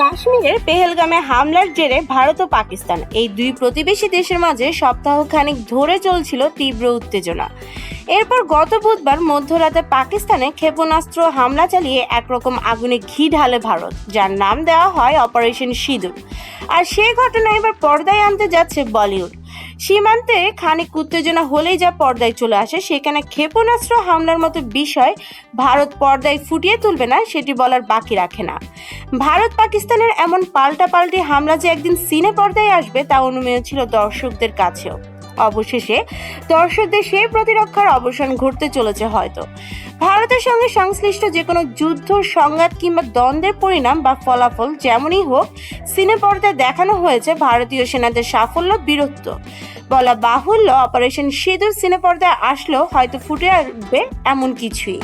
কাশ্মীরের পেহেলগামে হামলার জেরে ভারত ও পাকিস্তান এই দুই প্রতিবেশী দেশের মাঝে সপ্তাহখানেক ধরে চলছিল তীব্র উত্তেজনা। এরপর গত বুধবার মধ্যরাতে পাকিস্তানে ক্ষেপণাস্ত্র হামলা চালিয়ে একরকম আগুনে ঘি ঢালে ভারত, যার নাম দেওয়া হয় অপারেশন সিঁদুর। আর সেই ঘটনা এবার পর্দায় আনতে যাচ্ছে বলিউড। সীমান্তে খানিক উত্তেজনা হলেই যা পর্দায় চলে আসে, সেখানে ক্ষেপণাস্ত্র হামলার মতো বিষয় ভারত পর্দায় ফুটিয়ে তুলবে না সেটি বলার বাকি রাখে না। ভারত পাকিস্তানের এমন পাল্টাপাল্টি হামলা যে একদিন সিনে পর্দায় আসবে তা অনুমেয় ছিল দর্শকদের কাছেও। অবশেষে দর্শকদের সেই প্রতিরক্ষার অবসান ঘটতে চলেছে হয়তো। ভারতের সঙ্গে সংশ্লিষ্ট যে কোনো যুদ্ধ, সংঘাত কিংবা দ্বন্দ্বের পরিণাম বা ফলাফল যেমনই হোক, সিনে পর্দায় দেখানো হয়েছে ভারতীয় সেনাদের সাফল্য, বীরত্ব। বলা বাহুল্য, অপারেশন সিঁদুর সিনে পর্দায় আসলেও হয়তো ফুটে আসবে এমন কিছুই।